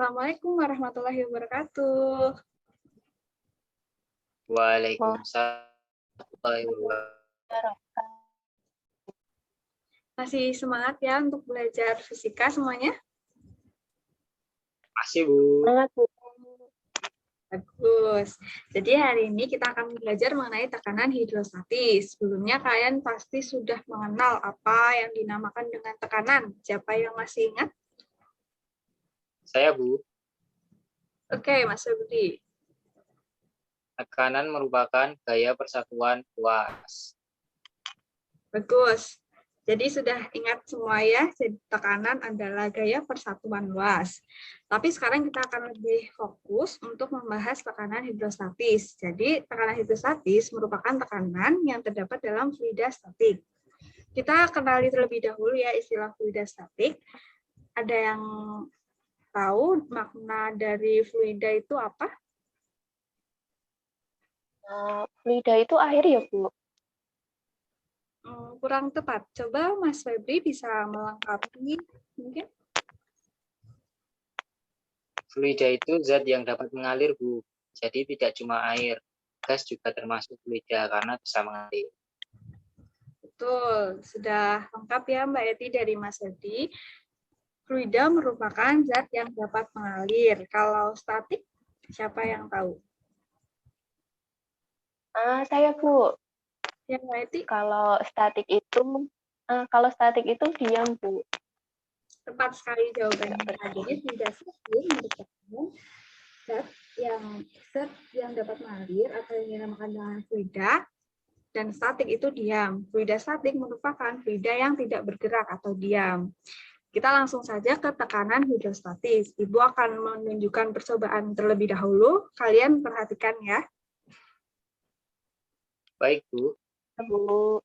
Assalamualaikum warahmatullahi wabarakatuh. Waalaikumsalam warahmatullahi wabarakatuh. Masih semangat ya untuk belajar fisika semuanya? Masih, Bu. Semangat, Bu. Bagus. Jadi hari ini kita akan belajar mengenai tekanan hidrostatis. Sebelumnya kalian pasti sudah mengenal apa yang dinamakan dengan tekanan. Siapa yang masih ingat? Saya, Bu. Oke, Mas Febri. Tekanan merupakan gaya persatuan luas. Bagus. Jadi sudah ingat semua ya, jadi tekanan adalah gaya persatuan luas. Tapi sekarang kita akan lebih fokus untuk membahas tekanan hidrostatis. Jadi tekanan hidrostatis merupakan tekanan yang terdapat dalam fluida statik. Kita kenali terlebih dahulu ya istilah fluida statik. Ada yang tahu makna dari fluida itu apa? Fluida itu air ya, Bu? Kurang tepat. Coba Mas Febri bisa melengkapi mungkin? Fluida itu zat yang dapat mengalir, Bu. Jadi tidak cuma air. Gas juga termasuk fluida karena bisa mengalir. Betul, sudah lengkap ya Mbak Eti dari Mas Febri. Fluida merupakan zat yang dapat mengalir. Kalau statik, siapa yang tahu? Saya, Bu. Ya, Mbak Eti? Kalau statik itu diam, Bu. Tepat sekali jawabannya. Jadi fluida statik merupakan zat yang dapat mengalir atau yang dinamakan dengan fluida, dan statik itu diam. Fluida statik merupakan fluida yang tidak bergerak atau diam. Kita langsung saja ke tekanan hidrostatis. Ibu akan menunjukkan percobaan terlebih dahulu. Kalian perhatikan ya. Baik, Bu. Bu.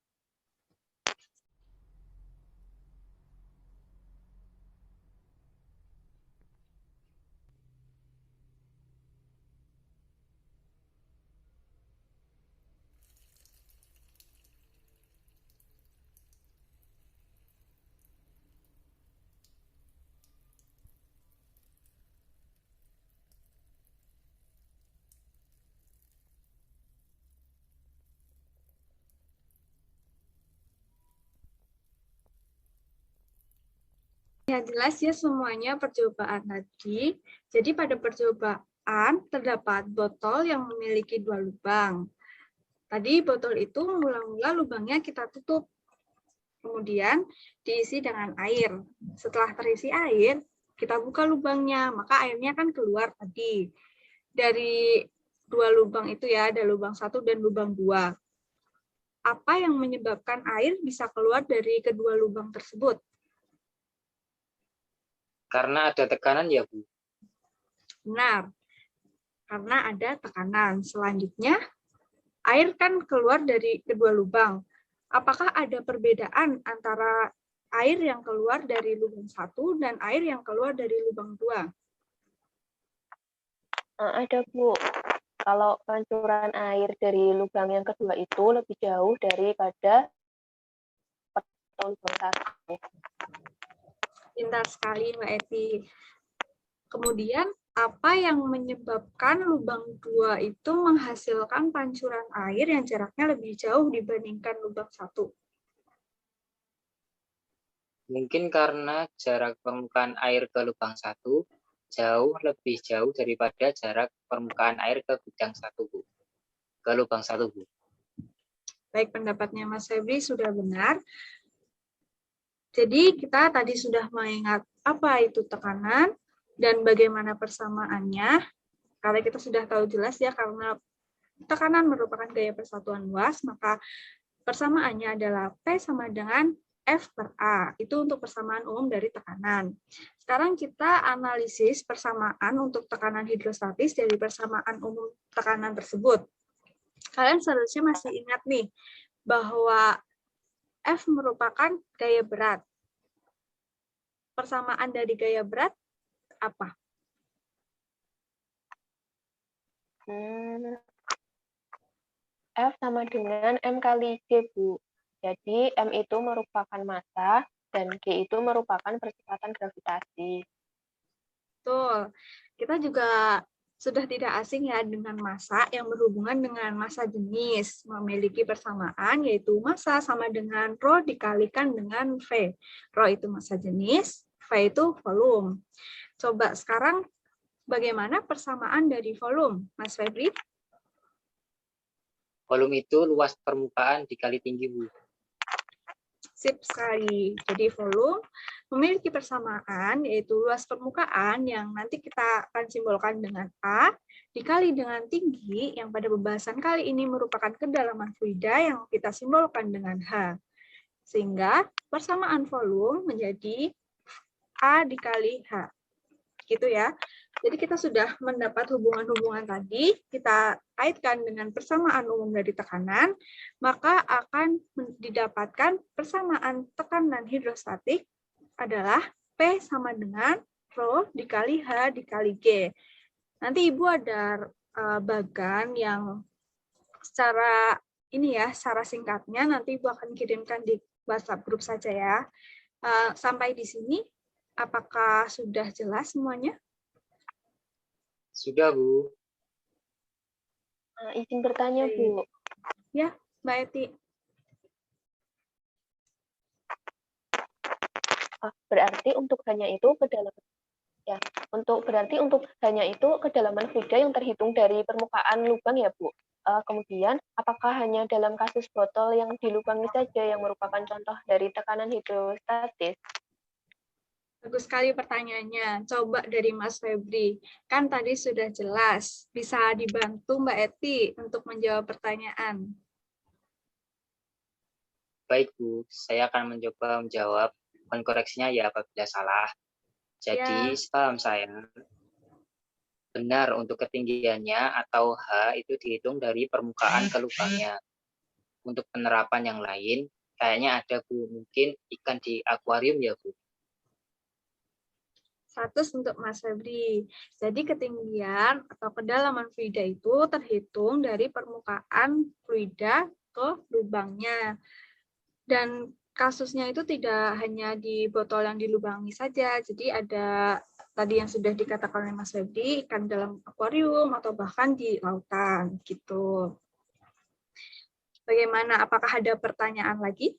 Ya, jelas ya semuanya percobaan tadi. Jadi pada percobaan terdapat botol yang memiliki 2 lubang. Tadi botol itu mula-mula lubangnya kita tutup. Kemudian diisi dengan air. Setelah terisi air, kita buka lubangnya, maka airnya kan keluar tadi. Dari 2 lubang itu ya, ada lubang 1 dan lubang 2. Apa yang menyebabkan air bisa keluar dari kedua lubang tersebut? Karena ada tekanan ya, Bu. Benar, karena ada tekanan. Selanjutnya, air kan keluar dari kedua lubang. Apakah ada perbedaan antara air yang keluar dari lubang 1 dan air yang keluar dari lubang 2? Ada, Bu. Kalau pancuran air dari lubang yang kedua itu lebih jauh daripada lubang 1. Pintar sekali, Mbak Eti. Kemudian, apa yang menyebabkan lubang 2 itu menghasilkan pancuran air yang jaraknya lebih jauh dibandingkan lubang 1? Mungkin karena jarak permukaan air ke lubang 1 lebih jauh daripada jarak permukaan air ke bidang 1, Bu. Ke lubang 1, Bu. Baik, pendapatnya Mas Febri sudah benar. Jadi kita tadi sudah mengingat apa itu tekanan dan bagaimana persamaannya. Karena kita sudah tahu jelas ya, karena tekanan merupakan gaya persatuan luas, maka persamaannya adalah P sama dengan F per A. Itu untuk persamaan umum dari tekanan. Sekarang kita analisis persamaan untuk tekanan hidrostatis dari persamaan umum tekanan tersebut. Kalian seharusnya masih ingat nih, bahwa F merupakan gaya berat. Persamaan dari gaya berat apa? F sama dengan M kali G, Bu. Jadi M itu merupakan massa dan G itu merupakan percepatan gravitasi. Betul. Kita juga sudah tidak asing ya dengan massa yang berhubungan dengan massa jenis, memiliki persamaan yaitu massa sama dengan Rho dikalikan dengan V. Rho itu massa jenis, V itu volume. Coba sekarang bagaimana persamaan dari volume, Mas Febri? Volume itu luas permukaan dikali tinggi, Bu. Sip sekali. Jadi volume memiliki persamaan yaitu luas permukaan yang nanti kita akan simbolkan dengan A dikali dengan tinggi yang pada pembahasan kali ini merupakan kedalaman fluida yang kita simbolkan dengan H. Sehingga persamaan volume menjadi A dikali H. Gitu ya. Jadi kita sudah mendapat hubungan-hubungan tadi, kita kaitkan dengan persamaan umum dari tekanan, maka akan didapatkan persamaan tekanan hidrostatik adalah P sama dengan Rho dikali H dikali G. Nanti Ibu ada bagan yang secara secara singkatnya nanti Ibu akan kirimkan di WhatsApp grup saja ya. Sampai di sini, apakah sudah jelas semuanya? Sudah, Bu. Izin bertanya, Bu. Ya, Mbak Eti. Berarti untuk hanya itu kedalaman kedalaman fluida yang terhitung dari permukaan lubang ya, Bu. Kemudian, apakah hanya dalam kasus botol yang dilubangi saja yang merupakan contoh dari tekanan hidrostatis? Bagus sekali pertanyaannya. Coba dari Mas Febri. Kan tadi sudah jelas. Bisa dibantu Mbak Eti untuk menjawab pertanyaan. Baik, Bu. Saya akan mencoba menjawab. Mohon koreksinya ya apabila salah. Jadi, paham saya, benar untuk ketinggiannya atau H itu dihitung dari permukaan ke lubangnya. Untuk penerapan yang lain, kayaknya ada, Bu. Mungkin ikan di akuarium ya, Bu. 100 untuk Mas Febri. Jadi ketinggian atau kedalaman fluida itu terhitung dari permukaan fluida ke lubangnya. Dan kasusnya itu tidak hanya di botol yang dilubangi saja. Jadi ada tadi yang sudah dikatakan oleh Mas Febri, ikan dalam akuarium atau bahkan di lautan gitu. Bagaimana? Apakah ada pertanyaan lagi?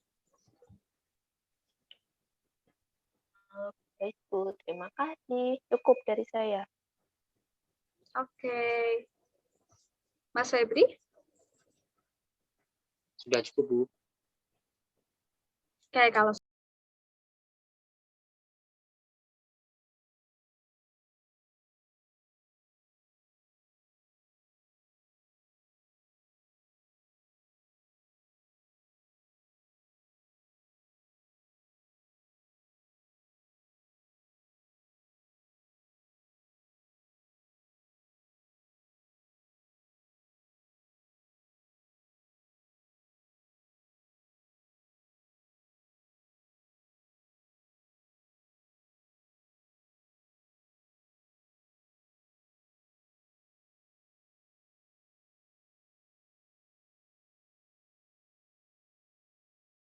Oke, Bu. Terima kasih. Cukup dari saya. Oke. Mas Febri? Sudah cukup, Bu. Oke, kalau